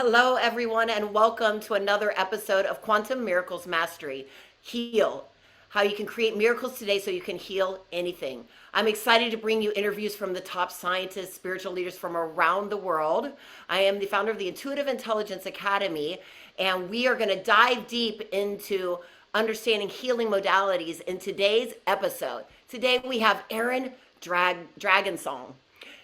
Hello, everyone, and welcome to another episode of Quantum Miracles Mastery. Heal. How you can create miracles today so you can heal anything. I'm excited to bring you interviews from the top scientists, spiritual leaders from around the world. I am the founder of the Intuitive Intelligence Academy, and we are going to dive deep into understanding healing modalities in today's episode. Today we have Erin Dragonsong,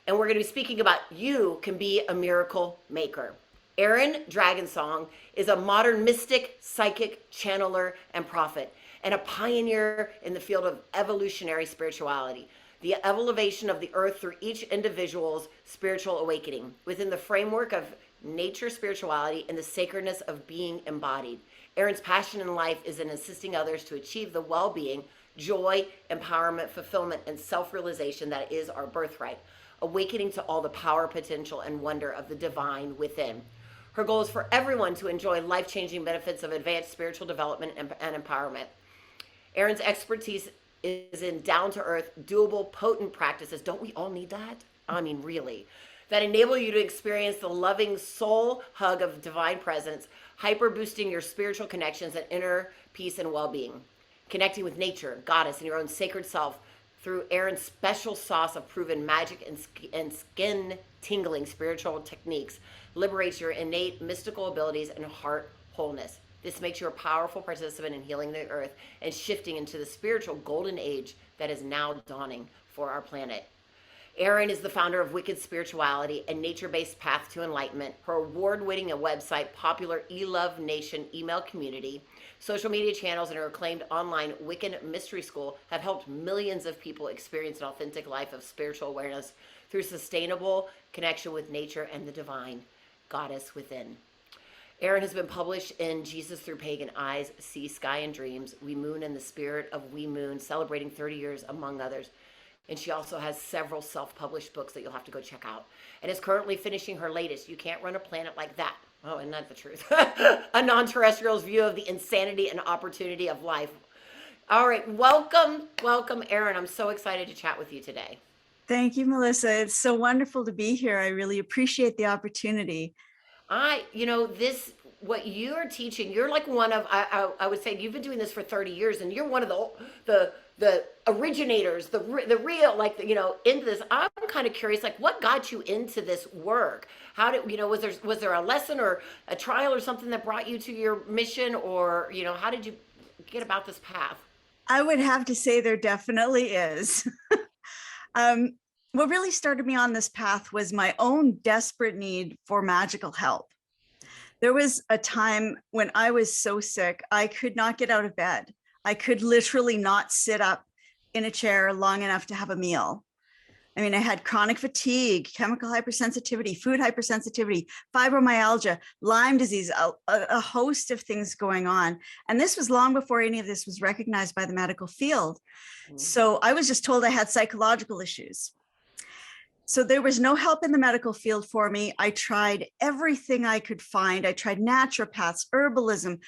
and we're going to be speaking about you can be a miracle maker. Erin Dragonsong is a modern mystic, psychic, channeler, and prophet, and a pioneer in the field of evolutionary spirituality, the elevation of the earth through each individual's spiritual awakening, within the framework of nature spirituality and the sacredness of being embodied. Erin's passion in life is in assisting others to achieve the well-being, joy, empowerment, fulfillment, and self-realization that is our birthright, awakening to all the power, potential, and wonder of the divine within. Her goal is for everyone to enjoy life-changing benefits of advanced spiritual development and empowerment. Erin's expertise is in down-to-earth, doable, potent practices. Don't we all need that? I mean, really. That enable you to experience the loving soul hug of divine presence, hyper-boosting your spiritual connections and inner peace and well-being. Connecting with nature, goddess, and your own sacred self through Erin's special sauce of proven magic and skin-tingling spiritual techniques liberates your innate mystical abilities and heart wholeness. This makes you a powerful participant in healing the earth and shifting into the spiritual golden age that is now dawning for our planet. Erin is the founder of Wicked Spirituality, a nature-based path to enlightenment. Her award-winning website, popular eLove Nation email community, social media channels, and her acclaimed online Wiccan Mystery School have helped millions of people experience an authentic life of spiritual awareness through sustainable connection with nature and the divine goddess within. Erin has been published in Jesus Through Pagan Eyes, Sea, Sky, and Dreams, We Moon and the Spirit of We Moon, celebrating 30 years, among others. And she also has several self-published books that you'll have to go check out. And is currently finishing her latest, You Can't Run a Planet Like That. Oh, isn't that the truth? A non-terrestrial's view of the insanity and opportunity of life. All right, welcome, Erin. I'm so excited to chat with you today. Thank you, Melissa. It's so wonderful to be here. I really appreciate the opportunity. What you're teaching, you're like one of, I would say you've been doing this for 30 years and you're one of the originators, the real, into this. I'm kind of curious, like what got you into this work? How did, was there a lesson or a trial or something that brought you to your mission, or, how did you get about this path? I would have to say there definitely is. What really started me on this path was my own desperate need for magical help. There was a time when I was so sick, I could not get out of bed. I could literally not sit up in a chair long enough to have a meal. I mean, I had chronic fatigue, chemical hypersensitivity, food hypersensitivity, fibromyalgia, Lyme disease, a host of things going on. And this was long before any of this was recognized by the medical field. So I was just told I had psychological issues. So there was no help in the medical field for me. I tried everything I could find. I tried naturopaths, herbalism,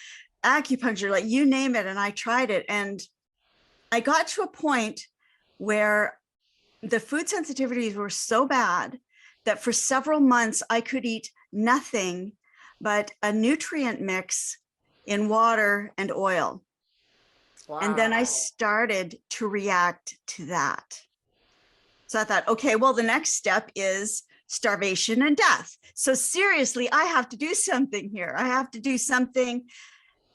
acupuncture, like you name it. And I tried it. And I got to a point where the food sensitivities were so bad that for several months I could eat nothing but a nutrient mix in water and oil. Wow. And then I started to react to that. So I thought, okay, well, the next step is starvation and death. So seriously, I have to do something here. I have to do something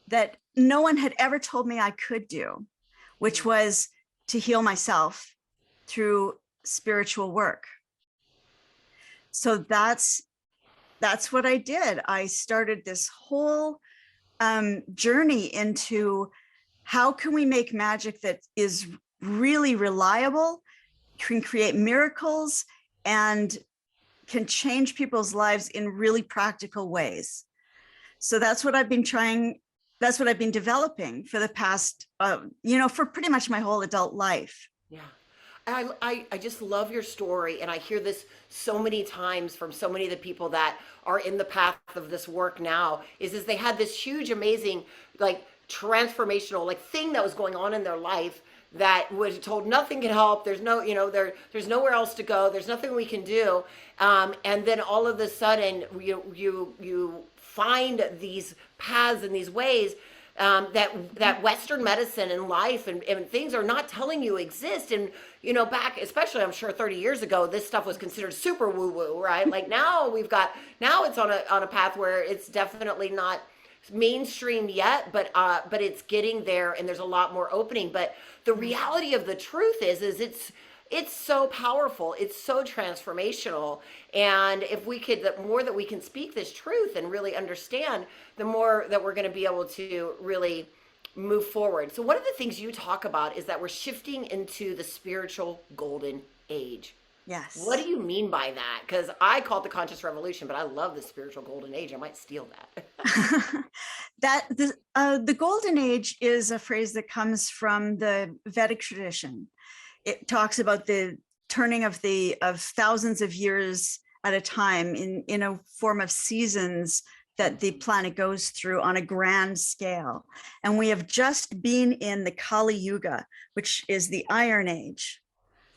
that no one had ever told me I could do, which was to heal myself through spiritual work. So that's what I did. I started this whole journey into how can we make magic that is really reliable, can create miracles, and can change people's lives in really practical ways. So that's what I've been trying. That's what I've been developing for the past, for pretty much my whole adult life. Yeah. I just love your story. And I hear this so many times from so many of the people that are in the path of this work now is they had this huge, amazing, transformational, thing that was going on in their life that was told nothing can help. There's no, there's nowhere else to go. There's nothing we can do. And then all of a sudden you find these paths and these ways that Western medicine and life and things are not telling you exist. And back, especially I'm sure 30 years ago, this stuff was considered super woo woo, right? Like now it's on a path where it's definitely not mainstream yet, but it's getting there, and there's a lot more opening. But the reality of the truth is it's so powerful, it's so transformational. And if we could, the more that we can speak this truth and really understand, the more that we're going to be able to really move forward. So one of the things you talk about is that we're shifting into the spiritual golden age. Yes. What do you mean by that? Because I call it the conscious revolution, but I love the spiritual golden age. I might steal that. The golden age is a phrase that comes from the Vedic tradition. It talks about the turning of thousands of years at a time in a form of seasons that the planet goes through on a grand scale. And we have just been in the Kali Yuga, which is the Iron Age,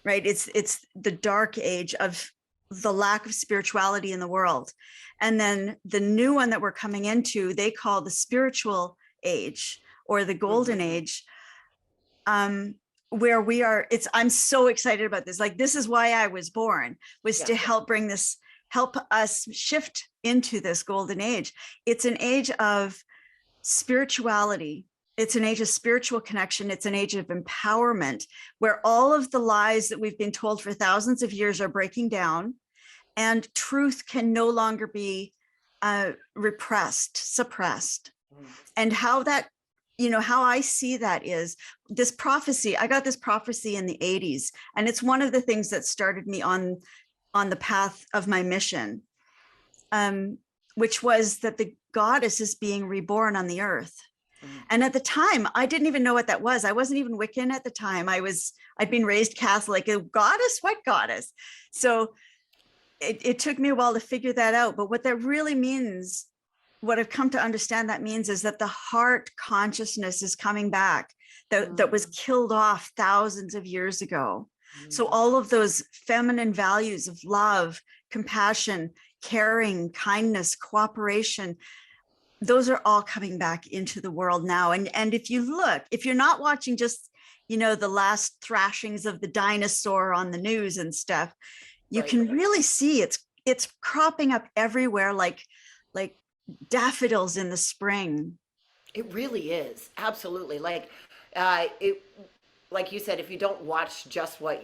right? It's the dark age of the lack of spirituality in the world. And then the new one that we're coming into, they call the spiritual age or the golden age, where we are. I'm so excited about this. Like, this is why I was born, was to help us shift into this golden age. It's an age of spirituality. It's an age of spiritual connection. It's an age of empowerment, where all of the lies that we've been told for thousands of years are breaking down, and truth can no longer be suppressed. And how I see that is this prophecy. I got this prophecy in the 80s, and it's one of the things that started me on the path of my mission, which was that the goddess is being reborn on the earth. And at the time, I didn't even know what that was. I wasn't even Wiccan at the time. I'd been raised Catholic. A goddess? What goddess? So it took me a while to figure that out. But what that really means, what I've come to understand that means, is that the heart consciousness is coming back, that was killed off thousands of years ago. So all of those feminine values of love, compassion, caring, kindness, cooperation, those are all coming back into the world now. And if you're not watching just, the last thrashings of the dinosaur on the news and stuff, you can really see it's cropping up everywhere, like daffodils in the spring. It really is. Absolutely. Like you said, if you don't watch just what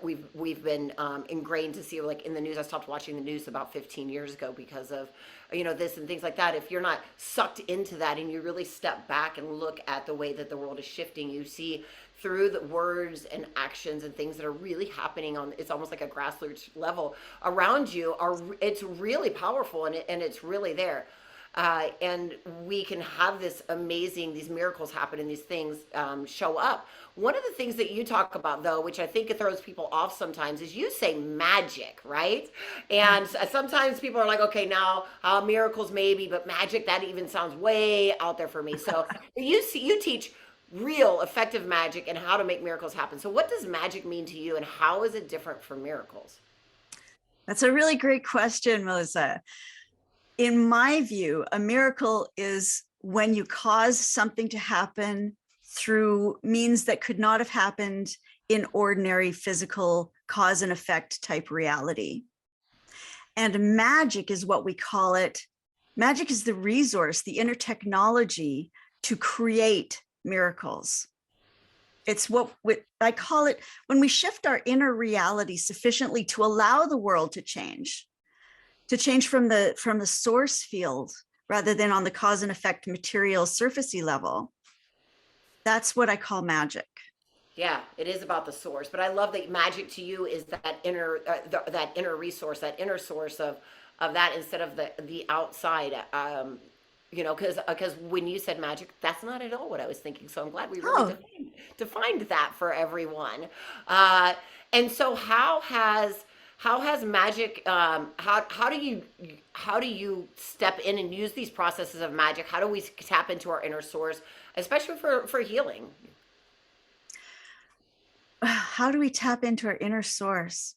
we've been ingrained to see, like in the news. I stopped watching the news about 15 years ago because of this and things like that. If you're not sucked into that and you really step back and look at the way that the world is shifting, you see through the words and actions and things that are really happening it's almost like a grassroots level around you. It's really powerful, and it's really there. And we can have these miracles happen, and these things show up. One of the things that you talk about, though, which I think it throws people off sometimes, is you say magic, right? And sometimes people are like, okay, now miracles maybe, but magic, that even sounds way out there for me. So you teach real effective magic and how to make miracles happen. So what does magic mean to you, and how is it different from miracles? That's a really great question, Melissa. In my view, a miracle is when you cause something to happen through means that could not have happened in ordinary physical cause and effect type reality. And magic is what we call it. Magic is the resource, the inner technology to create miracles. It's what I call it when we shift our inner reality sufficiently to allow the world to change from the source field rather than on the cause and effect material surfacey level. That's what I call magic. Yeah, it is about the source, but I love that magic to you is that inner resource, that inner source of that, instead of the outside. Because when you said magic, that's not at all what I was thinking. So I'm glad we really defined that for everyone. And so how has magic? How do you step in and use these processes of magic? How do we tap into our inner source, especially for healing? how do we tap into our inner source?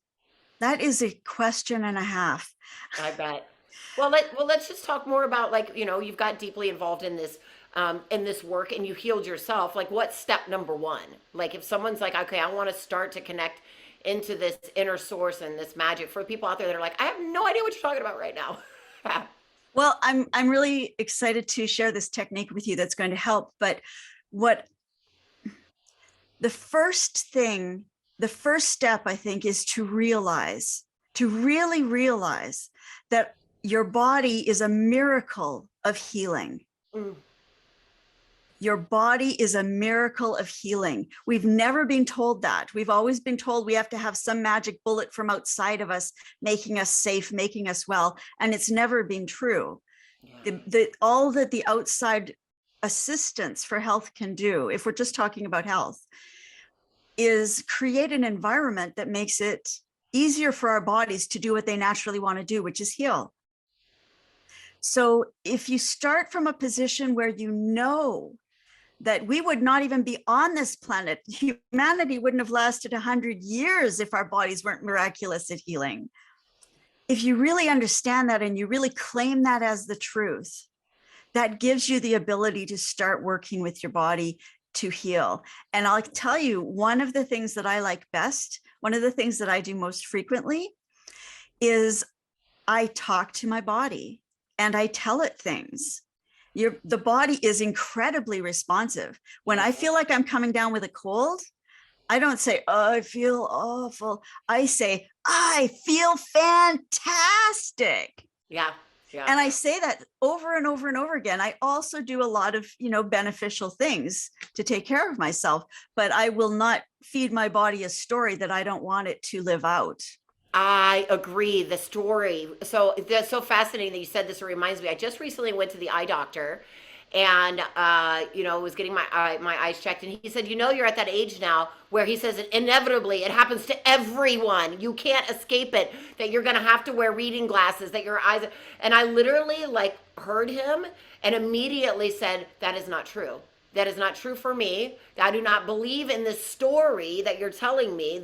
That is a question and a half. I bet. Well, let's just talk more about, like, you've got deeply involved in this work, and you healed yourself. Like, what's step number one? Like, if someone's like, okay, I want to start to connect into this inner source and this magic, for people out there that are like, I have no idea what you're talking about right now. Well, I'm really excited to share this technique with you that's going to help. But what the first step, I think, is to really realize that your body is a miracle of healing. Mm. Your body is a miracle of healing. We've never been told that. We've always been told we have to have some magic bullet from outside of us, making us safe, making us well. And it's never been true. Yeah. All that the outside assistance for health can do, if we're just talking about health, is create an environment that makes it easier for our bodies to do what they naturally want to do, which is heal. So if you start from a position where you know that we would not even be on this planet, humanity wouldn't have lasted 100 years if our bodies weren't miraculous at healing. If you really understand that and you really claim that as the truth, that gives you the ability to start working with your body to heal. And I'll tell you, one of the things that I like best, one of the things that I do most frequently, is I talk to my body and I tell it things. The body is incredibly responsive. When I feel like I'm coming down with a cold, I don't say, oh, I feel awful. I say, I feel fantastic. Yeah. Yeah. And I say that over and over and over again. I also do a lot of, beneficial things to take care of myself, but I will not feed my body a story that I don't want it to live out. I agree. The story. So that's so fascinating that you said this. It reminds me, I just recently went to the eye doctor and, was getting my eyes checked. And he said, you're at that age now where he says inevitably it happens to everyone. You can't escape it, that you're going to have to wear reading glasses, that your eyes. And I literally heard him and immediately said, that is not true. That is not true for me. I do not believe in this story that you're telling me.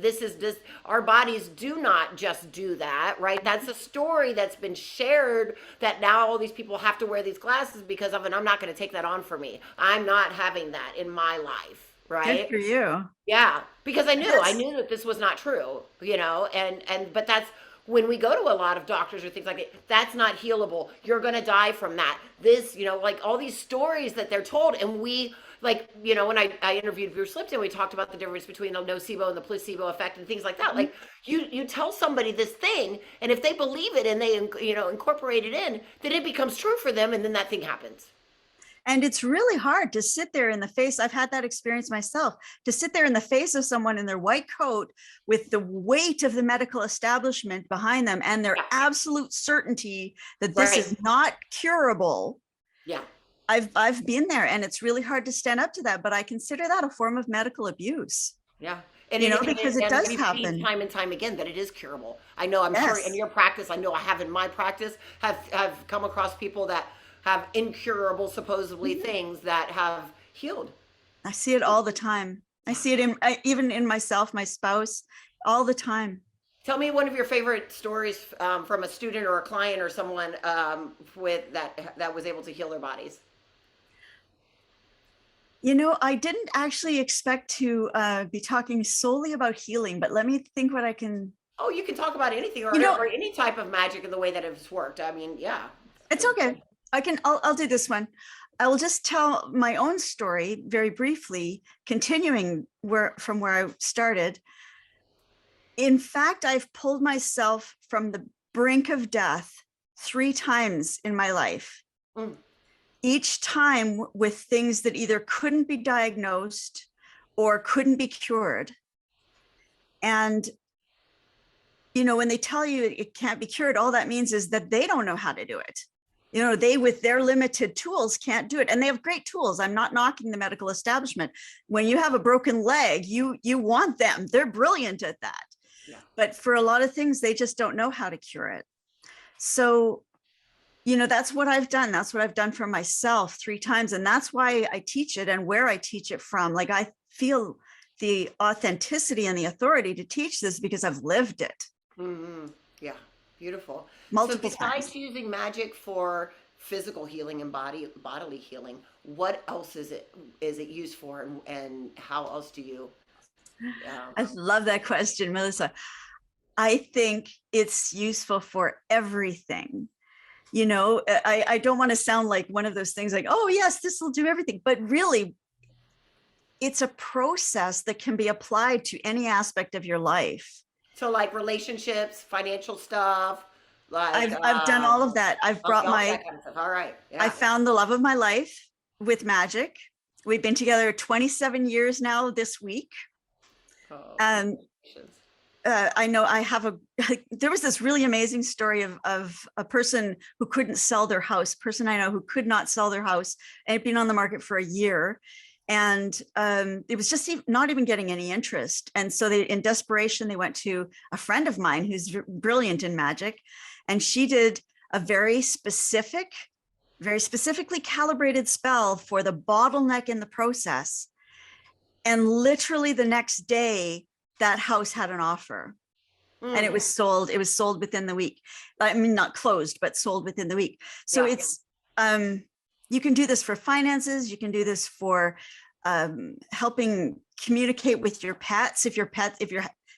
Our bodies do not just do that, right? That's a story that's been shared that now all these people have to wear these glasses because of it. I'm not going to take that on for me. I'm not having that in my life, right? Good for you. Yeah, because I knew that this was not true, but that's, when we go to a lot of doctors or things like that, that's not healable. You're going to die from that. This, all these stories that they're told. And we, when I interviewed Bruce Lipton, we talked about the difference between the nocebo and the placebo effect and things like that. Like, you tell somebody this thing, and if they believe it and they, incorporate it in, then it becomes true for them, and then that thing happens. And it's really hard to sit there in the face. I've had that experience myself, to sit there in the face of someone in their white coat with the weight of the medical establishment behind them and their absolute certainty that this is not curable. Yeah. I've been there, and it's really hard to stand up to that, but I consider that a form of medical abuse. Yeah. And because it does happen time and time again that it is curable. I know, I'm sure in your practice, I know I have in my practice, have come across people that have incurable, supposedly, things that have healed. I see it all the time. I see it even in myself, my spouse, all the time. Tell me one of your favorite stories from a student or a client or someone with that was able to heal their bodies. I didn't actually expect to be talking solely about healing, but let me think what I can. Oh, you can talk about anything or any type of magic in the way that it's worked. I mean, yeah. It's okay. I'll do this one. I will just tell my own story very briefly, continuing from where I started. In fact, I've pulled myself from the brink of death 3 times in my life. Each time with things that either couldn't be diagnosed or couldn't be cured. And, when they tell you it can't be cured, all that means is that they don't know how to do it. They, with their limited tools, can't do it. And they have great tools. I'm not knocking the medical establishment. When you have a broken leg, you want them. They're brilliant at that. Yeah. But for a lot of things, they just don't know how to cure it. So, that's what I've done. That's what I've done for myself 3 times. And that's why I teach it and where I teach it from. I feel the authenticity and the authority to teach this because I've lived it Yeah, beautiful. So multiple besides times. using magic for physical healing and bodily healing, what else is it used for, and how else do you? I Um, love that question, Melissa. I think it's useful for everything. I don't want to sound like one of those things like, oh, yes, this will do everything. But really, it's a process that can be applied to any aspect of your life. so like relationships, financial stuff, like I've done all of that. okay, all that kind of stuff. All right, I yeah. found the love of my life with Magick. We've been together 27 years now this week. Oh, And congratulations. I know I have there was this really amazing story of a person who couldn't sell their house, person I know who could not sell their house, and had been on the market for a year. And it was just not even getting any interest. And so in desperation, they went to a friend of mine who's brilliant in magic. And she did a very specifically calibrated spell for the bottleneck in the process. And literally the next day, that house had an offer and it Mm, was sold. It was sold within the week. I mean, not closed, but sold within the week. So yeah. you can do this for finances. You can do this for helping communicate with your pets. If you're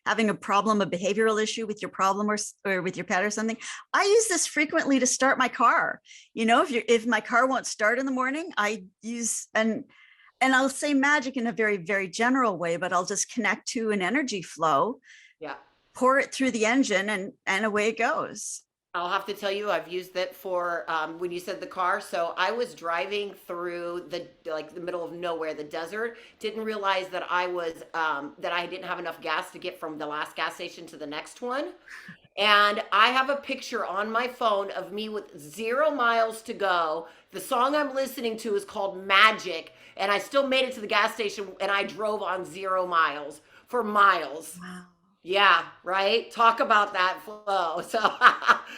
having a problem, a behavioral issue with your problem or with your pet or something, I use this frequently to start my car. If my car won't start in the morning, I use and I'll say magic in a very, very general way, but I'll just connect to an energy flow, Yeah. pour it through the engine, and away it goes. I'll have to tell you, I've used that for when you said the car. So I was driving through the middle of nowhere, the desert. Didn't realize that that I didn't have enough gas to get from the last gas station to the next one. And I have a picture on my phone of me with 0 miles to go. The song I'm listening to is called Magic, and I still made it to the gas station, and I drove on 0 miles for miles. Wow. Yeah, right. Talk about that flow. So,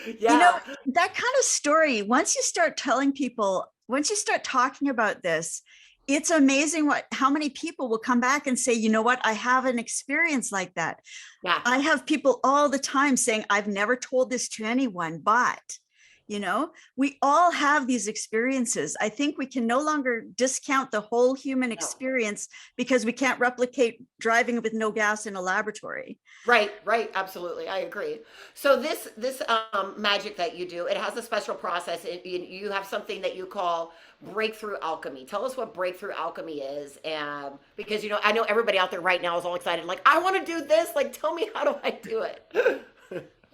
You know, yeah, that kind of story, once you start telling people, once you start talking about this, it's amazing how many people will come back and say, you know what, I have an experience like that. yeah. I have people all the time saying, I've never told this to anyone, but we all have these experiences. I think we can no longer discount the whole human No. experience because we can't replicate driving with no gas in a laboratory. Right, right, absolutely. I agree. So this magic that you do, it has a special process. You have something that you call Breakthrough Alchemy. Tell us what Breakthrough Alchemy is, and because I know everybody out there right now is all excited, like I want to do this. Like, tell me, how do I do it?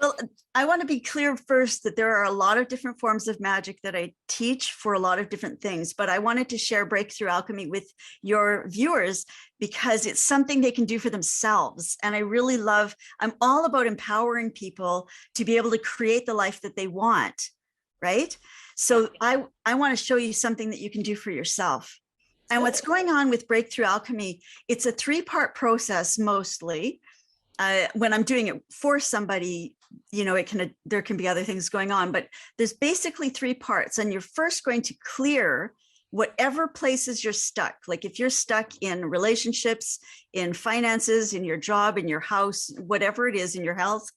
Well, I want to be clear first that there are a lot of different forms of magic that I teach for a lot of different things, but I wanted to share Breakthrough Alchemy with your viewers because it's something they can do for themselves. And I'm all about empowering people to be able to create the life that they want, right? So I want to show you something that you can do for yourself. And what's going on with Breakthrough Alchemy, it's a 3-part process mostly. When I'm doing it for somebody, there can be other things going on, but there's basically 3 parts. And you're first going to clear whatever places you're stuck. Like if you're stuck in relationships, in finances, in your job, in your house, whatever it is, in your health,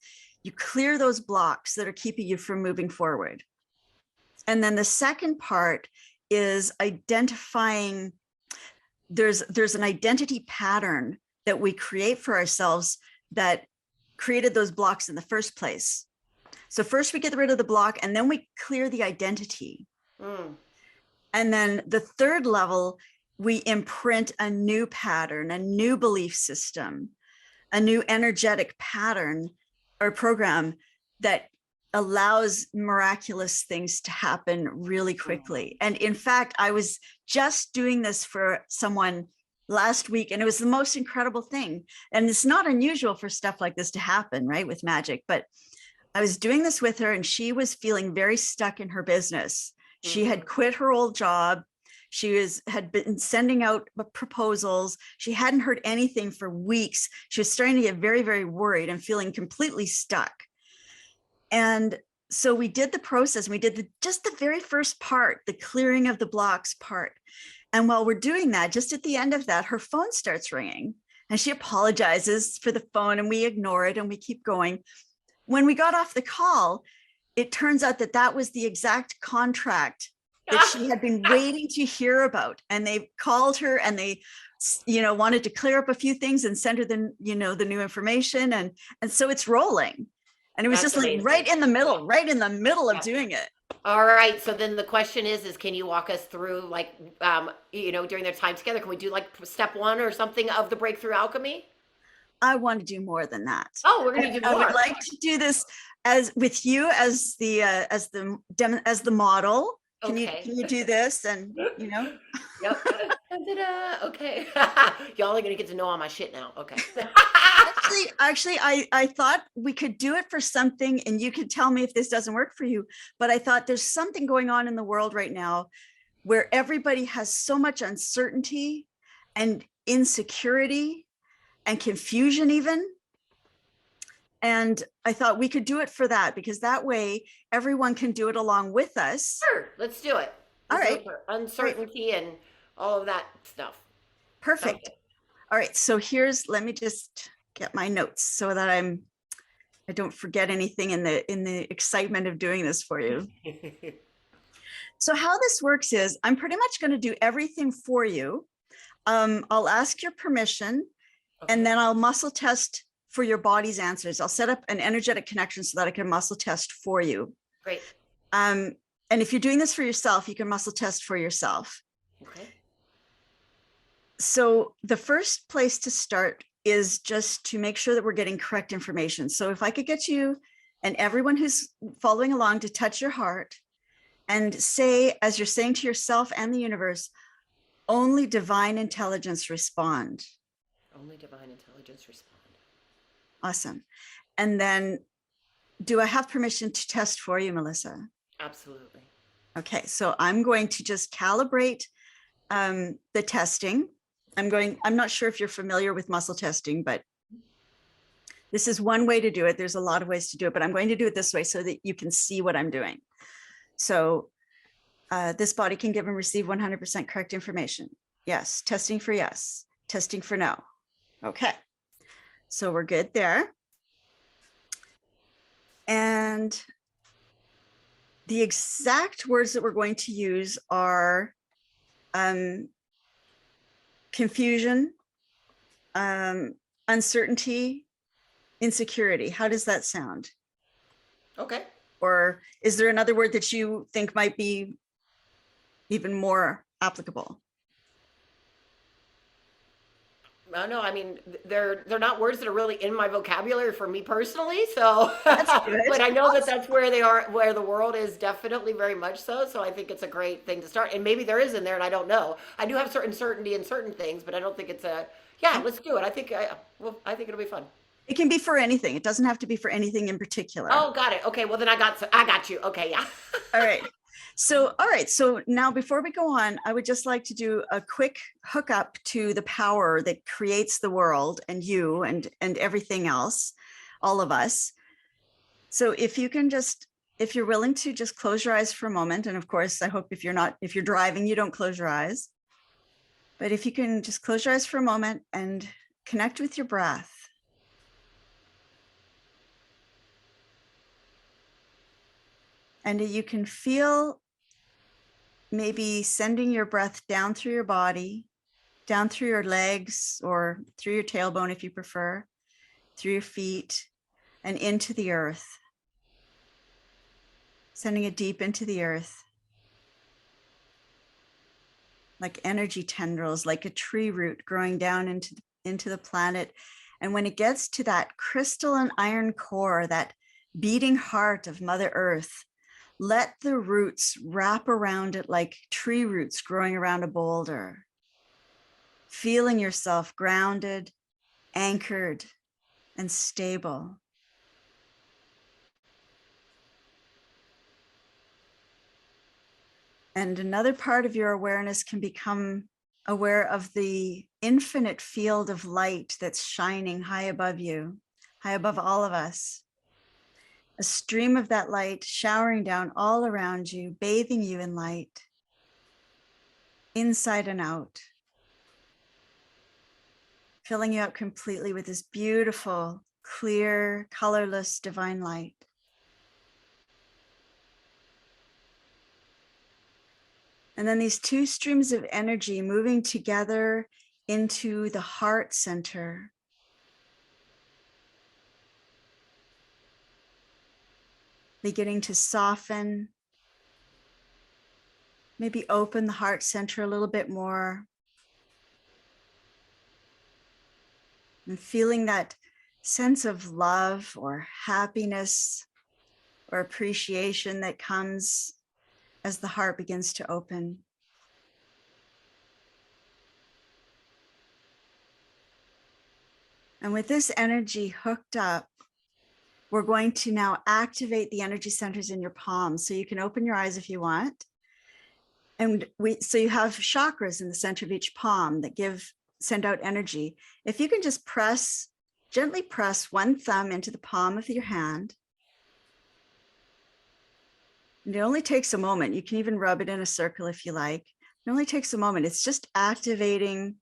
you clear those blocks that are keeping you from moving forward. And then the second part is identifying, there's an identity pattern that we create for ourselves that created those blocks in the first place. So first we get rid of the block and then we clear the identity. Mm. And then the third level, we imprint a new pattern, a new belief system, a new energetic pattern or program that allows miraculous things to happen really quickly. And in fact, I was just doing this for someone last week, and it was the most incredible thing. And it's not unusual for stuff like this to happen, right, with magic. But I was doing this with her, and she was feeling very stuck in her business. She had quit her old job. She had been sending out proposals. She hadn't heard anything for weeks. She was starting to get very, very worried and feeling completely stuck. And so we did the process. We did just the very first part, the clearing of the blocks part. And while we're doing that, just at the end of that, her phone starts ringing. And she apologizes for the phone and we ignore it and we keep going. When we got off the call, it turns out that that was the exact contract that she had been waiting to hear about. And they called her and they, wanted to clear up a few things and send her the new information. And so it's rolling. And it was That's just like amazing. right in the middle of doing it. All right. So then the question is can you walk us through like, during their time together, can we do like step 1 or something of the Breakthrough Alchemy? I want to do more than that. Oh, we're going to do more. I would like to do this as with you as the model. Can you do this and Yep. Okay. Y'all are gonna get to know all my shit now. Okay. Actually, I thought we could do it for something, and you could tell me if this doesn't work for you. But I thought there's something going on in the world right now where everybody has so much uncertainty and insecurity and confusion even. And I thought we could do it for that, because that way everyone can do it along with us. Sure, let's do it. All right. For uncertainty and all of that stuff. Perfect. Okay. All right. So let me just get my notes so that I don't forget anything in the excitement of doing this for you. So how this works is I'm pretty much going to do everything for you. I'll ask your permission, and then I'll muscle test for your body's answers. I'll set up an energetic connection so that I can muscle test for you. Great. And if you're doing this for yourself, you can muscle test for yourself. Okay. So the first place to start is just to make sure that we're getting correct information. So if I could get you and everyone who's following along to touch your heart and say, as you're saying to yourself and the universe, only divine intelligence respond. Only divine intelligence respond. Awesome. And then, do I have permission to test for you, Melissa? Absolutely. Okay, so I'm going to just calibrate the testing. I'm not sure if you're familiar with muscle testing, but this is one way to do it. There's a lot of ways to do it, but I'm going to do it this way so that you can see what I'm doing. So this body can give and receive 100% correct information. Yes. Testing for yes. Testing for no. Okay. So we're good there. And the exact words that we're going to use are confusion, uncertainty, insecurity. How does that sound? Okay. Or is there another word that you think might be even more applicable? No, I mean they're not words that are really in my vocabulary for me personally. So, That's good. but I know that that's where they are, where the world is definitely very much so. So I think it's a great thing to start. And maybe there is in there, and I don't know. I do have certain certainty in certain things, but I don't think it's a. Yeah, let's do it. I think it'll be fun. It can be for anything. It doesn't have to be for anything in particular. Oh, got it. Okay, well then I got you. Okay, yeah. All right. So now before we go on, I would just like to do a quick hookup to the power that creates the world and you and everything else, all of us. So if you're willing to just close your eyes for a moment, and of course, I hope if you're driving, you don't close your eyes. But if you can just close your eyes for a moment and connect with your breath. And you can feel maybe sending your breath down through your body, down through your legs, or through your tailbone if you prefer, through your feet, and into the earth. Sending it deep into the earth. Like energy tendrils, like a tree root growing down into the planet. And when it gets to that crystalline iron core, that beating heart of Mother Earth, let the roots wrap around it like tree roots growing around a boulder, feeling yourself grounded, anchored, and stable. And another part of your awareness can become aware of the infinite field of light that's shining high above you, high above all of us. A stream of that light showering down all around you, bathing you in light, inside and out. filling you up completely with this beautiful, clear, colorless divine light. And then these two streams of energy moving together into the heart center. Beginning to soften, maybe open the heart center a little bit more. And feeling that sense of love or happiness or appreciation that comes as the heart begins to open. And with this energy hooked up, we're going to now activate the energy centers in your palms. So you can open your eyes if you want. And so you have chakras in the center of each palm that send out energy. If you can just gently press one thumb into the palm of your hand. And it only takes a moment. You can even rub it in a circle if you like. It only takes a moment. It's just activating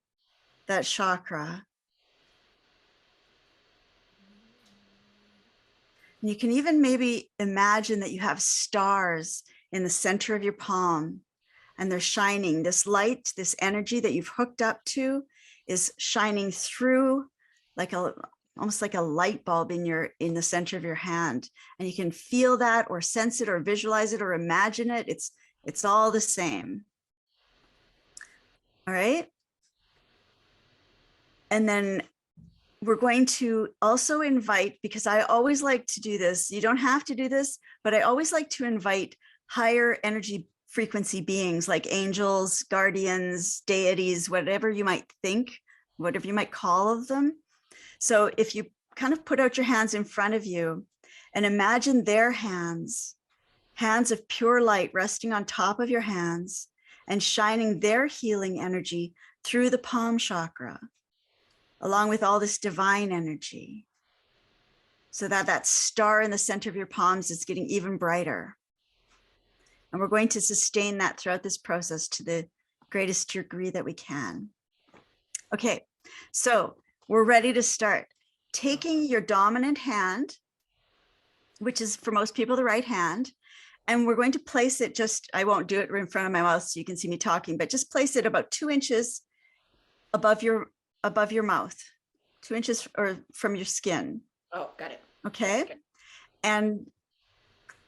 that chakra. And you can even maybe imagine that you have stars in the center of your palm and they're shining. This light, this energy that you've hooked up to is shining through almost like a light bulb in the center of your hand. And you can feel that or sense it or visualize it or imagine it. It's all the same. All right. And then we're going to also invite, because I always like to do this, you don't have to do this, but I always like to invite higher energy frequency beings like angels, guardians, deities, whatever you might think, whatever you might call of them. So if you kind of put out your hands in front of you and imagine their hands of pure light resting on top of your hands and shining their healing energy through the palm chakra, along with all this divine energy, so that star in the center of your palms is getting even brighter. And we're going to sustain that throughout this process to the greatest degree that we can. Okay, so we're ready to start. Taking your dominant hand, which is for most people the right hand, and we're going to place it I won't do it in front of my mouth so you can see me talking, but just place it about 2 inches above your mouth, 2 inches or from your skin. Oh, got it. Okay. And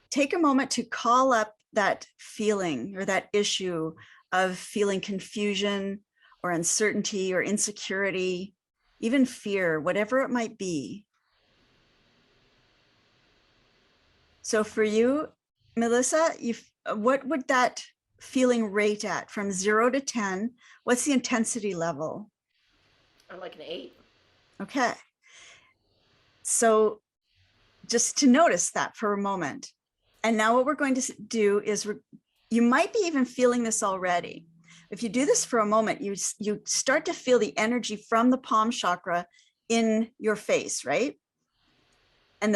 take a moment to call up that feeling or that issue of feeling confusion or uncertainty or insecurity, even fear, whatever it might be. So for you, Melissa, what would that feeling rate at from 0 to 10? What's the intensity level? I'm like an 8. Okay. So just to notice that for a moment. And now what we're going to do is you might be even feeling this already. If you do this for a moment, you start to feel the energy from the palm chakra in your face, right? And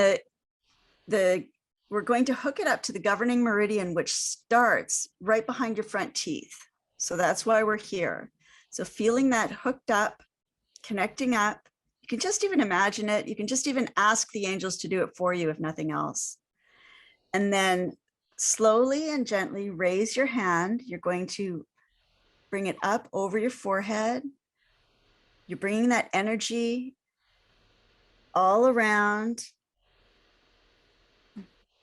we're going to hook it up to the governing meridian, which starts right behind your front teeth. So that's why we're here. So feeling that hooked up, connecting up, you can just even imagine it. You can just even ask the angels to do it for you, if nothing else. And then slowly and gently raise your hand. You're going to bring it up over your forehead. You're bringing that energy all around.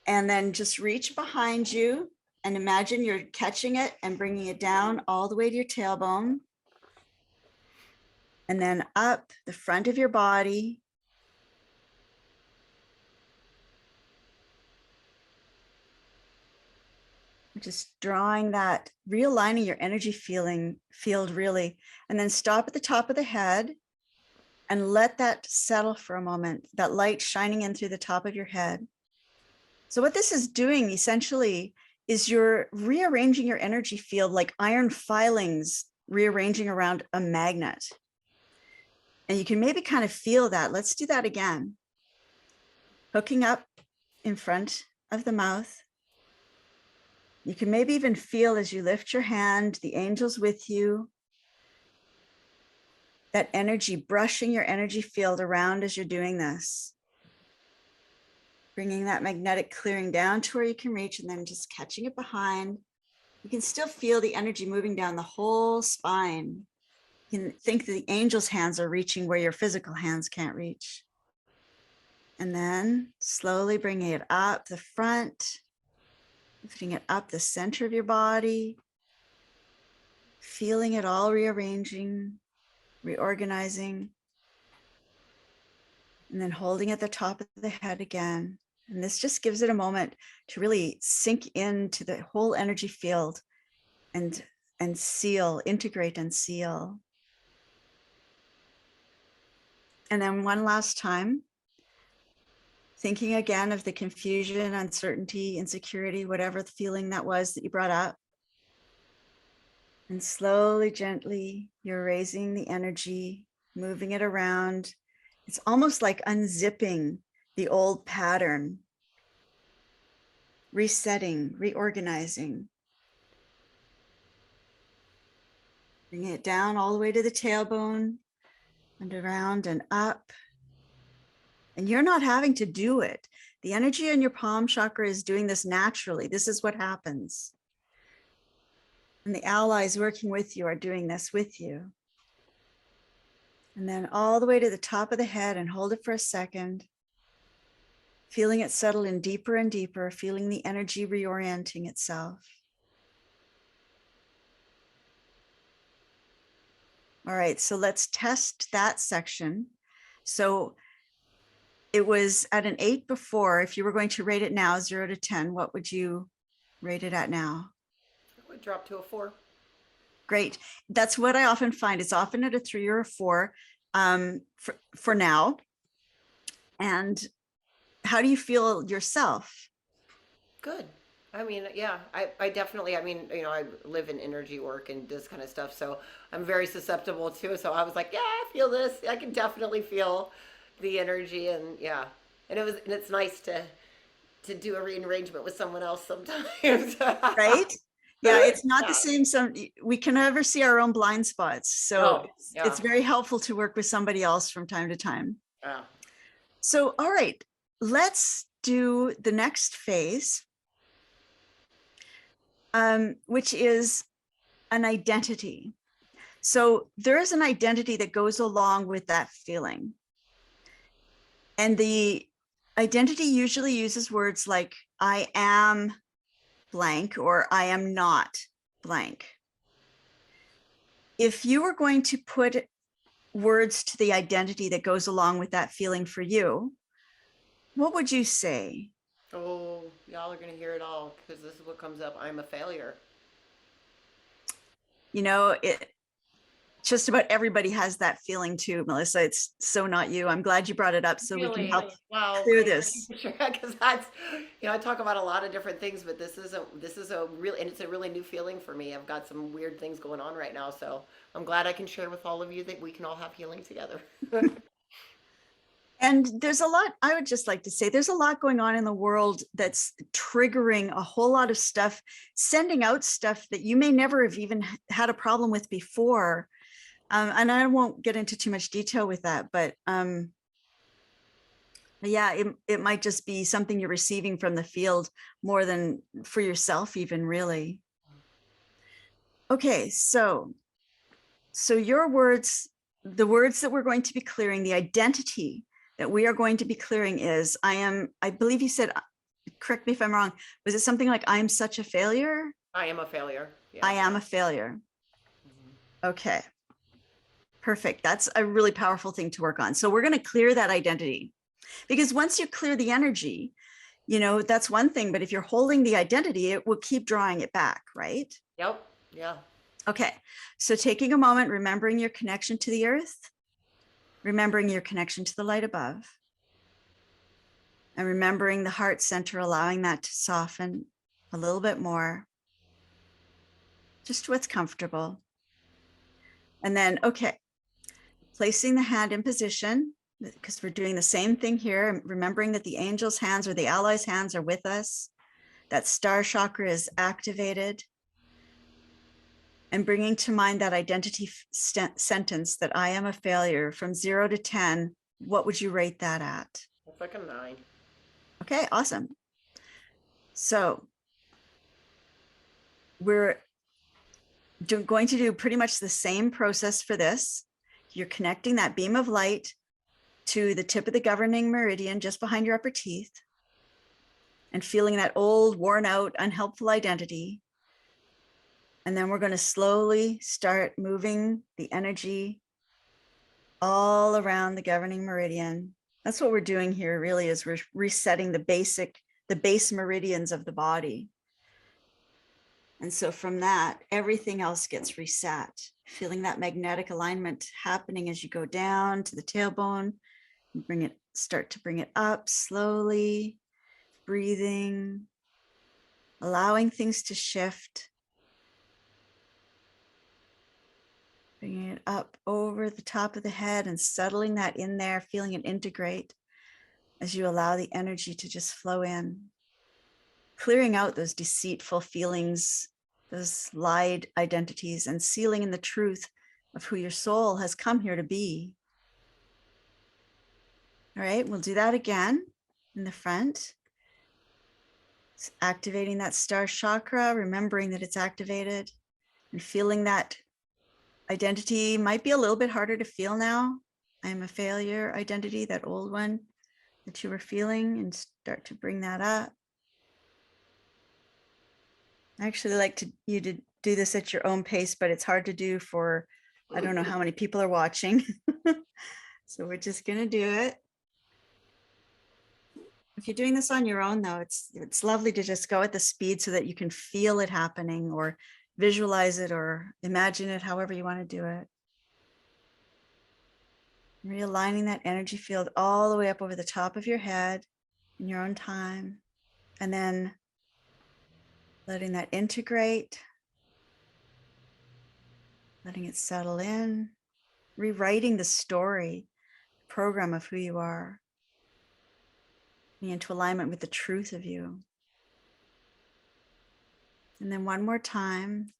And then just reach behind you and imagine you're catching it and bringing it down all the way to your tailbone. And then up the front of your body. Just drawing that, realigning your energy field really, and then stop at the top of the head and let that settle for a moment, that light shining in through the top of your head. So what this is doing essentially is you're rearranging your energy field like iron filings rearranging around a magnet. And you can maybe kind of feel that. Let's do that again. Hooking up in front of the mouth. You can maybe even feel as you lift your hand, the angels with you, that energy, brushing your energy field around as you're doing this. Bringing that magnetic clearing down to where you can reach, and then just catching it behind. You can still feel the energy moving down the whole spine. You can think that the angel's hands are reaching where your physical hands can't reach. And then slowly bringing it up the front, lifting it up the center of your body, feeling it all rearranging, reorganizing, and then holding at the top of the head again. And this just gives it a moment to really sink into the whole energy field and seal, integrate and seal. And then one last time, thinking again of the confusion, uncertainty, insecurity, whatever the feeling that was that you brought up. And slowly, gently, you're raising the energy, moving it around. It's almost like unzipping the old pattern, resetting, reorganizing. Bringing it down all the way to the tailbone and around and up. And you're not having to do it. The energy in your palm chakra is doing this naturally. This is what happens. And the allies working with you are doing this with you. And then all the way to the top of the head, and hold it for a second. Feeling it settle in deeper and deeper, feeling the energy reorienting itself. All right, so let's test that section. So it was at an 8 before. If you were going to rate it now, 0 to 10, what would you rate it at now? I would drop to a 4. Great. That's what I often find. It's often at a 3 or a 4 for now. And how do you feel yourself? Good. I mean, yeah, I definitely, I mean, you know, I live in energy work and this kind of stuff, so I'm very susceptible to it. So I was like, yeah, I feel this. I can definitely feel the energy, and yeah. And it's nice to do a rearrangement with someone else sometimes. Right? Yeah, it's not the same. We can never see our own blind spots. So it's very helpful to work with somebody else from time to time. Yeah. So, all right, let's do the next phase, which is an identity. So there is an identity that goes along with that feeling. And the identity usually uses words like, I am blank, or I am not blank. If you were going to put words to the identity that goes along with that feeling for you, what would you say? Oh, y'all are going to hear it all, because this is what comes up. I'm a failure. You know, just about everybody has that feeling too, Melissa. It's so not you. I'm glad you brought it up so we can help clear this. Sure, because that's, you know, I talk about a lot of different things, but this is a really, and it's a really new feeling for me. I've got some weird things going on right now, so I'm glad I can share with all of you that we can all have healing together. And there's a lot, I would just like to say, there's a lot going on in the world that's triggering a whole lot of stuff, sending out stuff that you may never have even had a problem with before. And I won't get into too much detail with that, but yeah, it might just be something you're receiving from the field more than for yourself even, really. Okay, so your words, the words that we're going to be clearing, the identity that we are going to be clearing is, I believe you said, correct me if I'm wrong, was it something like, I'm such a failure? I am a failure. Yeah. I am a failure. Okay. Perfect. That's a really powerful thing to work on. So we're going to clear that identity, because once you clear the energy, you know, that's one thing, but if you're holding the identity, it will keep drawing it back, right? Yep. Yeah. Okay. So taking a moment, remembering your connection to the earth, remembering your connection to the light above, and remembering the heart center, allowing that to soften a little bit more, just what's comfortable. And then, okay, placing the hand in position, because we're doing the same thing here, remembering that the angel's hands or the allies' hands are with us, that star chakra is activated. and bringing to mind that identity sentence that I am a failure from 0 to 10, what would you rate that at? It's like a 9. Okay, awesome. So we're going to do pretty much the same process for this. You're connecting that beam of light to the tip of the governing meridian just behind your upper teeth and feeling that old, worn out, unhelpful identity. And then we're going to slowly start moving the energy all around the governing meridian. That's what we're doing here really, is we're resetting the base meridians of the body. And so from that, everything else gets reset, feeling that magnetic alignment happening as you go down to the tailbone, and start to bring it up slowly, breathing, allowing things to shift, bringing it up over the top of the head and settling that in there, feeling it integrate as you allow the energy to just flow in, clearing out those deceitful feelings, those lied identities, and sealing in the truth of who your soul has come here to be. All right, we'll do that again in the front. It's activating that star chakra, remembering that it's activated, and feeling that identity might be a little bit harder to feel now. I am a failure identity, that old one that you were feeling, and start to bring that up. I actually like you to do this at your own pace, but it's hard to do for, I don't know how many people are watching. So we're just going to do it. If you're doing this on your own, though, it's lovely to just go at the speed so that you can feel it happening or visualize it or imagine it, however you want to do it. Realigning that energy field all the way up over the top of your head in your own time. And then letting that integrate, letting it settle in, rewriting the story, program of who you are, being into alignment with the truth of you. And then one more time.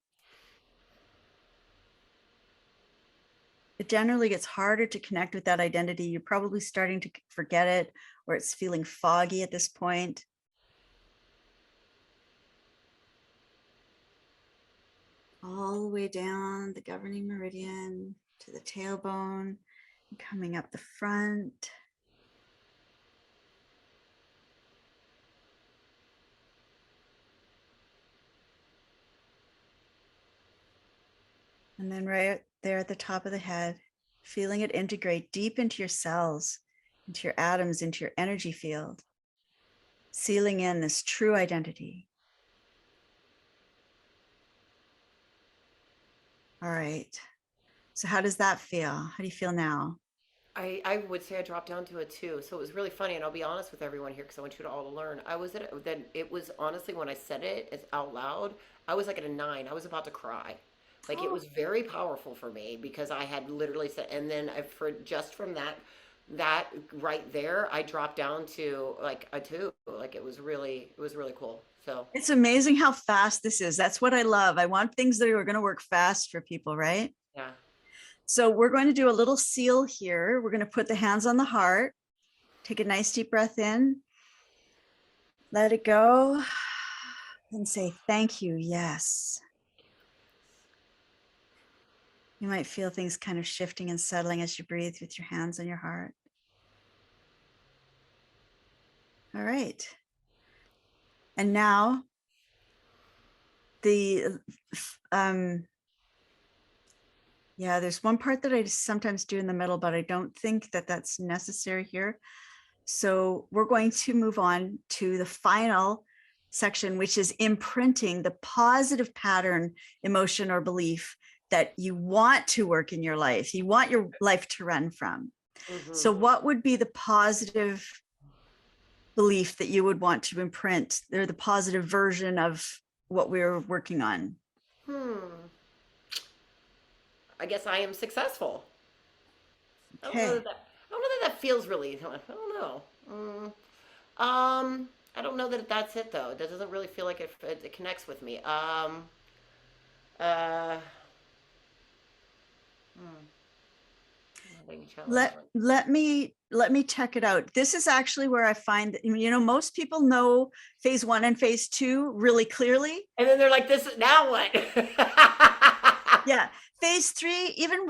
It generally gets harder to connect with that identity. You're probably starting to forget it, or it's feeling foggy at this point. All the way down the governing meridian to the tailbone, coming up the front. And then right there at the top of the head, feeling it integrate deep into your cells, into your atoms, into your energy field, sealing in this true identity. All right. So how does that feel? How do you feel now? I would say I dropped down to a 2. So it was really funny, and I'll be honest with everyone here because I want you to all to learn. I was then it was honestly when I said it out loud, I was like at a 9. I was about to cry. Like it was very powerful for me because I had literally said, and then for just from that right there, I dropped down to like a 2. Like it was really cool. So It's amazing how fast this is. That's what I love. I want things that are going to work fast for people, right? yeah. So we're going to do a little seal here. We're going to put the hands on the heart. Take a nice deep breath in. Let it go. And say, thank you. Yes. You might feel things kind of shifting and settling as you breathe with your hands on your heart. All right. And now there's one part that I sometimes do in the middle, but I don't think that that's necessary here. So we're going to move on to the final section, which is imprinting the positive pattern, emotion, or belief that you want to work in your life. You want your life to run from. Mm-hmm. So what would be the positive belief that you would want to imprint? They're the positive version of what we're working on. I guess I am successful. Okay. I don't know that that feels really. I don't know. I don't know that that's it though. That doesn't really feel like it connects with me. maybe challenge. Let me check it out. This is actually where I find that, most people know phase 1 and phase 2 really clearly. And then they're like, this is now what? Yeah. Phase 3, even,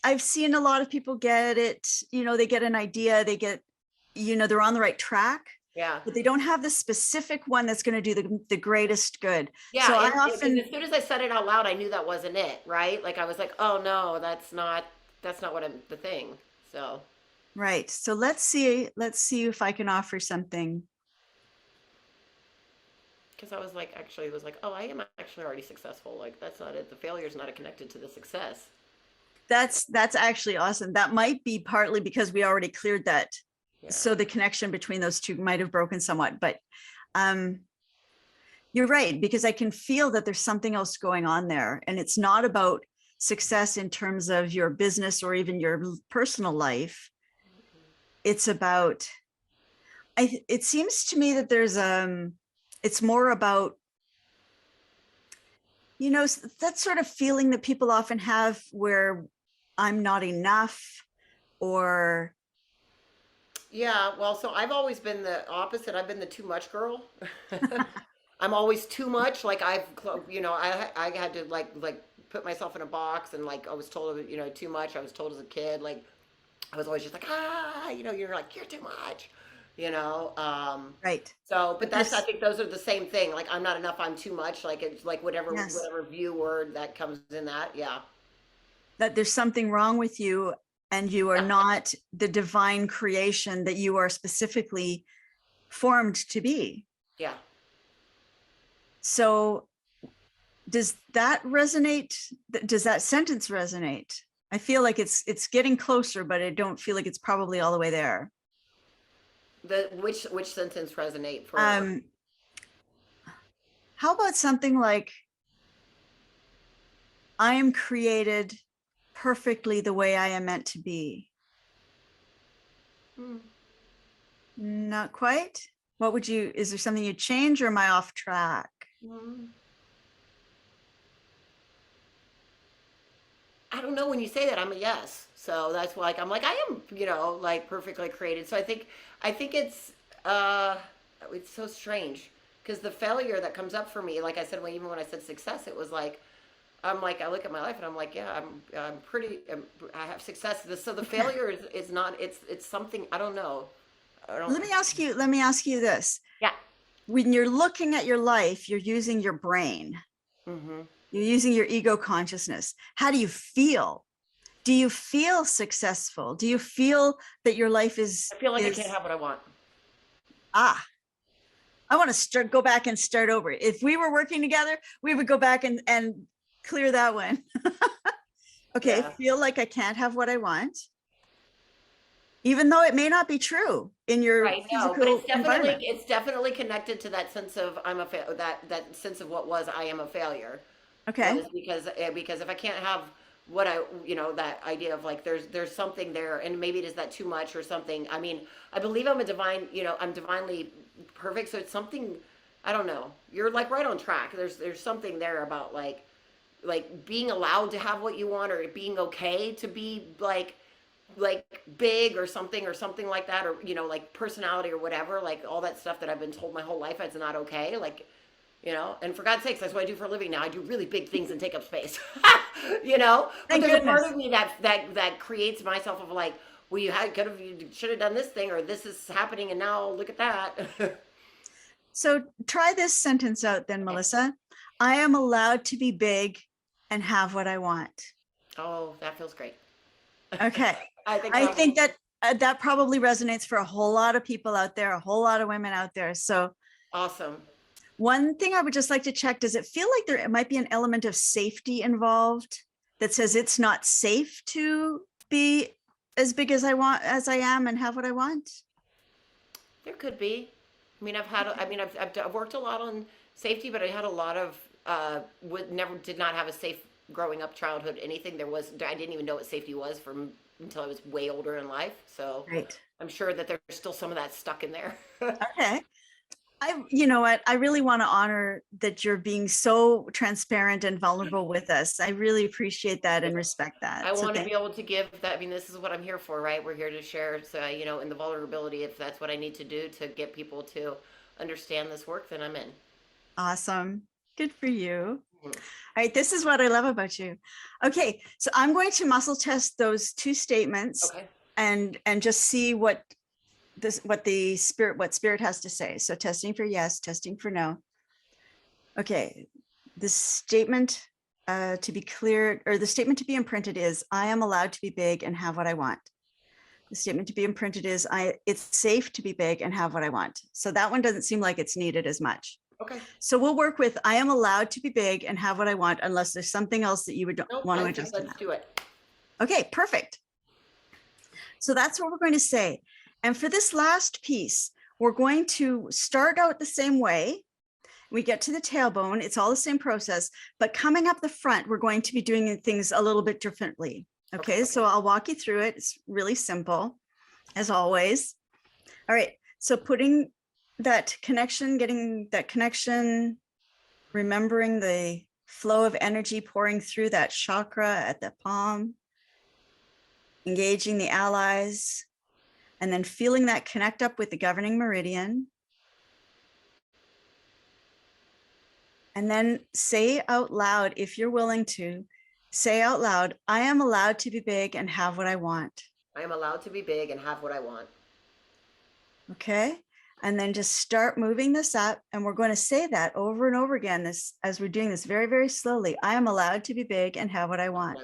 I've seen a lot of people get it, they get an idea, they get, they're on the right track. Yeah. But they don't have the specific one that's going to do the greatest good. Yeah. So And, I often, as soon as I said it out loud, I knew that wasn't it, right? Like I was like, oh no, that's not what I'm the thing. So. right. So let's see if I can offer something. Because I was like, actually, it was like, oh, I am actually already successful. Like that's not it. The failure is not connected to the success. That's actually awesome. That might be partly because we already cleared that. Yeah. So the connection between those two might have broken somewhat, but you're right, because I can feel that there's something else going on there. And it's not about success in terms of your business or even your personal life. It's about, it seems to me that there's, it's more about, that sort of feeling that people often have where I'm not enough or. Yeah, well, so I've always been the opposite. I've been the too much girl. I'm always too much. Like I had to like put myself in a box, and like I was told, too much. I was told as a kid, like I was always just like, you're like, you're too much, Right. So, but I think those are the same thing. Like I'm not enough. I'm too much. Like it's like whatever Yes. view word that comes in that. Yeah. That there's something wrong with you and you are not the divine creation that you are specifically formed to be. Yeah. So does that resonate? Does that sentence resonate? I feel like it's getting closer, but I don't feel like it's probably all the way there. Which sentence resonate for? How about something like, I am created perfectly the way I am meant to be? Not quite. What would you, is there something you'd change, or am I off track? I don't know. When you say that, I'm a yes. So that's why, like, I'm like, I am, like perfectly created. So I think it's so strange because the failure that comes up for me, like I said, even when I said success, it was like, I'm like, I look at my life and I'm like, yeah, I have success. So the failure is not, it's something, I don't know. Let me ask you this. Yeah. When you're looking at your life, you're using your brain. Mm-hmm. You're using your ego consciousness. How do you feel? Do you feel successful? Do you feel that your life is? I feel like I can't have what I want. I want to go back and start over. If we were working together, we would go back and clear that one. Okay, yeah. I feel like I can't have what I want, even though it may not be true in your physical but environment. It's definitely connected to that sense of that sense of what was I am a failure. Okay. Because if I can't have what I, that idea of like there's something there, and maybe it is that too much or something. I mean, I believe I'm a divine, I'm divinely perfect, so it's something, I don't know. You're like right on track. There's something there about like being allowed to have what you want, or being okay to be like big or something like that, or like personality or whatever, like all that stuff that I've been told my whole life it's not okay, like, and for God's sakes, that's what I do for a living now. I do really big things and take up space. But there's a part of me that creates myself of like, well, you should have done this thing, or this is happening and now look at that. So try this sentence out then, Melissa. I am allowed to be big and have what I want. Oh, that feels great. Okay. I think that probably resonates for a whole lot of people out there, a whole lot of women out there. So awesome. One thing I would just like to check, does it feel like there might be an element of safety involved that says it's not safe to be as big as I am and have what I want? There could be. I mean, I've worked a lot on safety, but I had a lot of, did not have a safe growing up childhood, anything. I didn't even know what safety was until I was way older in life. So right. I'm sure that there's still some of that stuck in there. Okay. You know what? I really want to honor that you're being so transparent and vulnerable with us. I really appreciate that and respect that. I So want to thank be able to give that. I mean, this is what I'm here for, right? We're here to share, so, in the vulnerability, if that's what I need to do to get people to understand this work, then I'm in. Awesome. Good for you. Mhm. All right, this is what I love about you. Okay, so I'm going to muscle test those two statements Okay. and just see what spirit has to say. So testing for yes, testing for no. Okay, the statement to be clear, or the statement to be imprinted is, I am allowed to be big and have what I want. The statement to be imprinted is, it's safe to be big and have what I want. So that one doesn't seem like it's needed as much. Okay. So we'll work with, I am allowed to be big and have what I want, unless there's something else that you would Nope, want to I think adjust in let's that. do it. Okay, perfect. So that's what we're going to say. And for this last piece, we're going to start out the same way. We get to the tailbone, it's all the same process, but coming up the front, we're going to be doing things a little bit differently. Okay, so I'll walk you through it. It's really simple, as always. All right, so putting that connection, getting that connection, remembering the flow of energy pouring through that chakra at the palm, engaging the allies, and then feeling that connect up with the governing meridian. And then say out loud, if you're willing to, say out loud, I am allowed to be big and have what I want. I am allowed to be big and have what I want. Okay. And then just start moving this up. And we're going to say that over and over again, as we're doing this very, very slowly. I am allowed to be big and have what I want.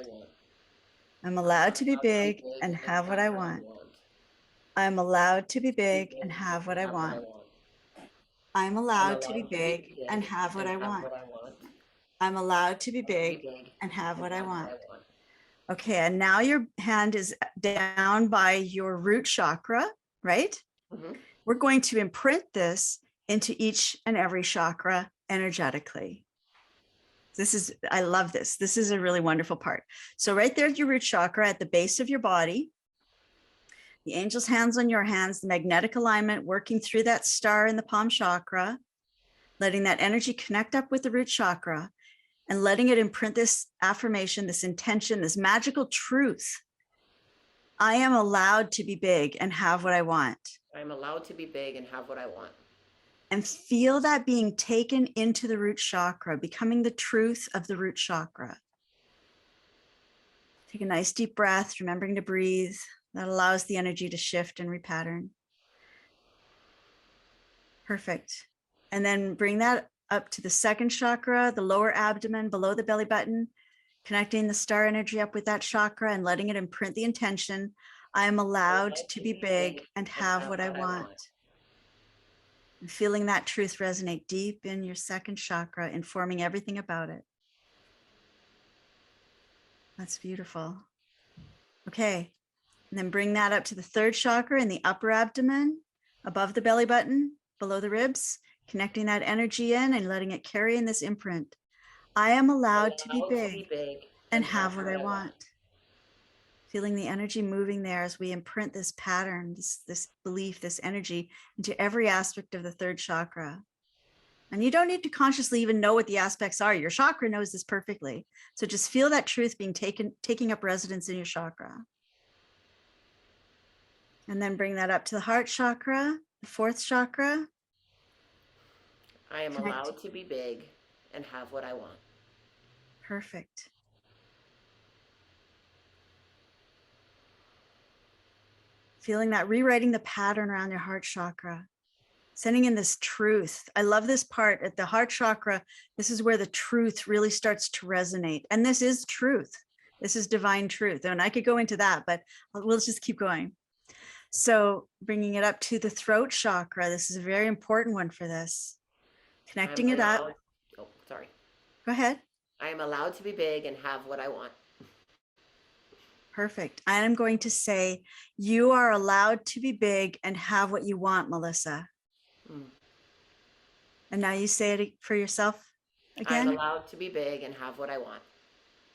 I'm allowed to be big and have what I want. I'm allowed to be big and have what I want. I'm allowed to be big and have what I want. I'm allowed to be big and have what I want. Okay, and now your hand is down by your root chakra, right? Mm-hmm. We're going to imprint this into each and every chakra energetically. I love this. This is a really wonderful part. So right there's your root chakra at the base of your body. The angel's hands on your hands, the magnetic alignment working through that star in the palm chakra, letting that energy connect up with the root chakra and letting it imprint this affirmation, this intention, this magical truth. I am allowed to be big and have what I want. I'm allowed to be big and have what I want. And feel that being taken into the root chakra, becoming the truth of the root chakra. Take a nice deep breath, remembering to breathe. That allows the energy to shift and repattern. Perfect. And then bring that up to the second chakra, the lower abdomen, below the belly button, connecting the star energy up with that chakra and letting it imprint the intention. I am allowed to be big and have what I want. And feeling that truth resonate deep in your second chakra, informing everything about it. That's beautiful. Okay. And then bring that up to the third chakra in the upper abdomen, above the belly button, below the ribs, connecting that energy in and letting it carry in this imprint. I am allowed to be big and have what I want. Feeling the energy moving there as we imprint this pattern, this belief, this energy into every aspect of the third chakra. And you don't need to consciously even know what the aspects are. Your chakra knows this perfectly. So just feel that truth being taking up residence in your chakra. And then bring that up to the heart chakra, the fourth chakra. I am allowed to be big and have what I want. Perfect. Feeling that, rewriting the pattern around your heart chakra, sending in this truth. I love this part at the heart chakra. This is where the truth really starts to resonate. And this is truth. This is divine truth. And I could go into that, but we'll just keep going. So bringing it up to the throat chakra. This is a very important one for this. Connecting it up. Oh, sorry. Go ahead. I am allowed to be big and have what I want. Perfect. I am going to say, you are allowed to be big and have what you want, Melissa. And now you say it for yourself again. I'm allowed to be big and have what I want.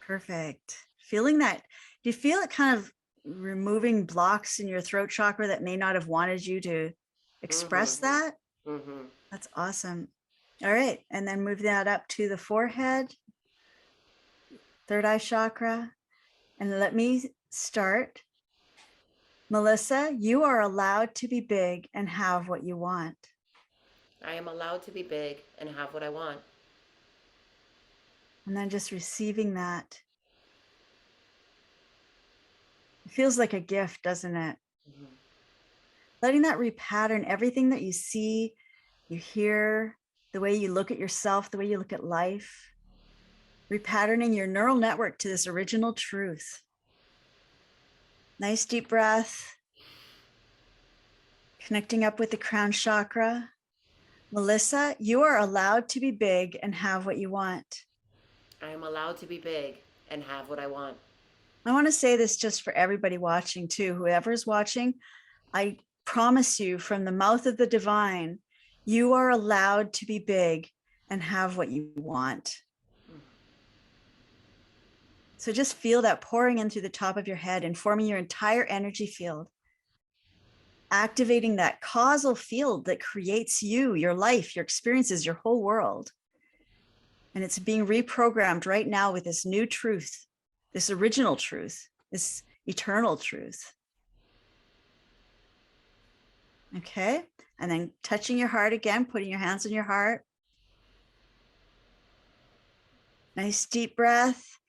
Perfect. Feeling that, do you feel it kind of removing blocks in your throat chakra that may not have wanted you to express that? That's awesome. All right. And then move that up to the forehead, third eye chakra. And let me start. Melissa, you are allowed to be big and have what you want. I am allowed to be big and have what I want. And then just receiving that. It feels like a gift, doesn't it? Mm-hmm. Letting that repattern everything that you see, you hear, the way you look at yourself, the way you look at life, repatterning your neural network to this original truth. Nice deep breath. Connecting up with the crown chakra. Melissa, you are allowed to be big and have what you want. I am allowed to be big and have what I want. I want to say this just for everybody watching too. Whoever's watching, I promise you from the mouth of the divine, you are allowed to be big and have what you want. So just feel that pouring in through the top of your head and forming your entire energy field, activating that causal field that creates you, your life, your experiences, your whole world. And it's being reprogrammed right now with this new truth, this original truth, this eternal truth. Okay. And then touching your heart again, putting your hands on your heart. Nice deep breath.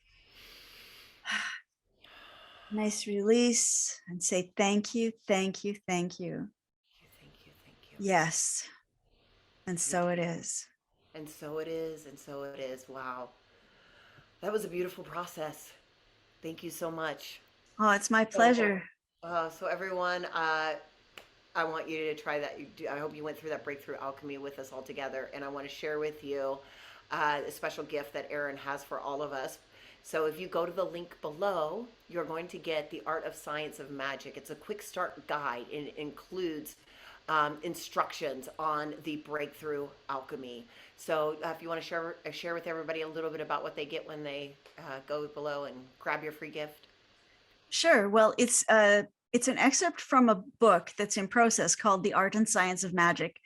Nice release, and say thank you, thank you, thank you. Thank you, thank you. Yes. And so it is. And so it is, and so it is. Wow. That was a beautiful process. Thank you so much. Oh, it's my pleasure. So everyone, I want you to try that. I hope you went through that Breakthrough Alchemy with us all together. And I want to share with you a special gift that Erin has for all of us. So if you go to the link below, you're going to get the Art of Science of Magic. It's a quick start guide, and it includes instructions on the Breakthrough Alchemy. So if you want to share with everybody a little bit about what they get when they go below and grab your free gift. Sure. Well, it's an excerpt from a book that's in process called The Art and Science of Magic.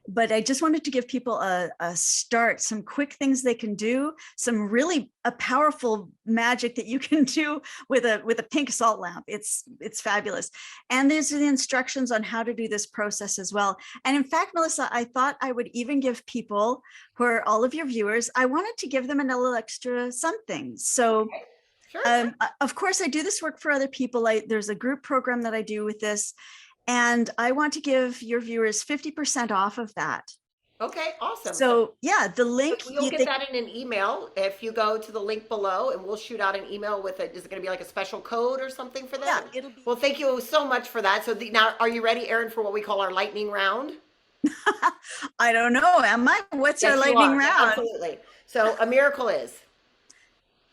But I just wanted to give people a start, some quick things they can do, some really a powerful magic that you can do with a pink salt lamp. It's fabulous. And there's the instructions on how to do this process as well. And in fact, Melissa, I thought I would even give people who are all of your viewers, I wanted to give them a little extra something. So Okay. Sure. of course, I do this work for other people. There's a group program that I do with this. And I want to give your viewers 50% off of that. Okay, awesome. So yeah, the link. You'll get that in an email if you go to the link below, and we'll shoot out an email with it. Is it going to be like a special code or something for that? Yeah, it'll be. Well, thank you so much for that. So now, are you ready, Erin, for what we call our lightning round? I don't know. Am I? What's our lightning round? Absolutely. So a miracle is.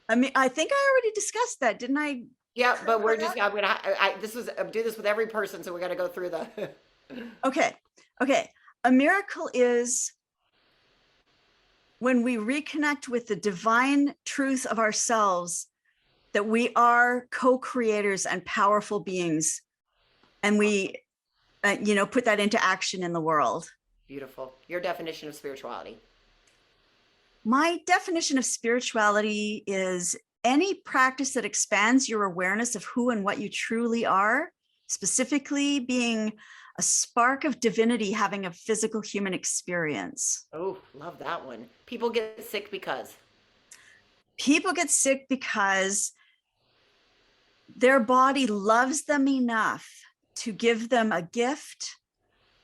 I mean, I think I already discussed that, didn't I? Yeah, but we're just. I'm gonna. Do this with every person, so we're gonna go through the. Okay. A miracle is when we reconnect with the divine truth of ourselves, that we are co-creators and powerful beings, and we, put that into action in the world. Beautiful. Your definition of spirituality. My definition of spirituality is any practice that expands your awareness of who and what you truly are, specifically being a spark of divinity having a physical human experience. Oh, love that one. People get sick because? People get sick because their body loves them enough to give them a gift,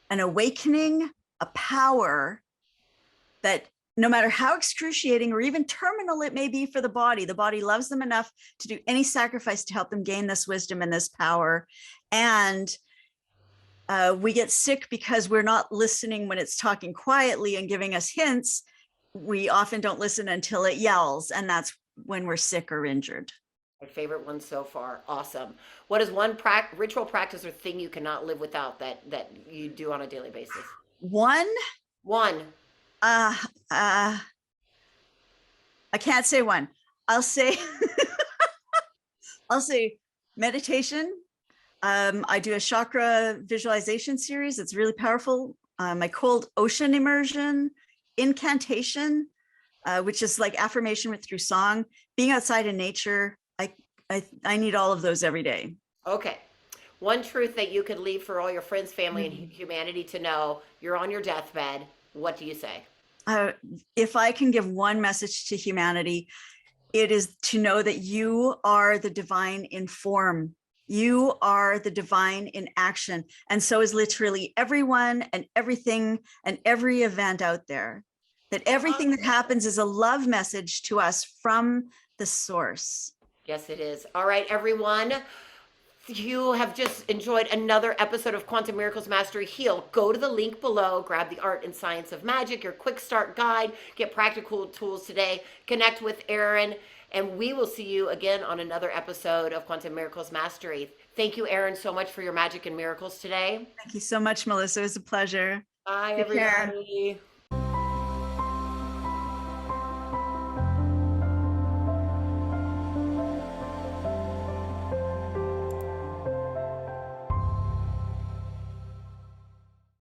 an awakening, a power that no matter how excruciating or even terminal it may be for the body loves them enough to do any sacrifice to help them gain this wisdom and this power. And we get sick because we're not listening when it's talking quietly and giving us hints. We often don't listen until it yells, and that's when we're sick or injured. My favorite one so far. Awesome. What is one ritual practice or thing you cannot live without that you do on a daily basis? One. I can't say one. I'll say meditation. I do a chakra visualization series. It's really powerful. my cold ocean immersion, incantation, which is like affirmation through song, being outside in nature. I need all of those every day. Okay. One truth that you could leave for all your friends, family, and humanity to know: you're on your deathbed. What do you say? If I can give one message to humanity, it is to know that you are the divine in form. You are the divine in action. And so is literally everyone and everything and every event out there. That everything that happens is a love message to us from the source. Yes, it is. All right, everyone. You have just enjoyed another episode of Quantum Miracles Mastery Heal. Go to the link below, grab the Art and Science of Magic, your quick start guide, get practical tools today, connect with Erin, and we will see you again on another episode of Quantum Miracles Mastery. Thank you, Erin, so much for your magic and miracles today. Thank you so much, Melissa. It was a pleasure. Bye, Take care. everybody.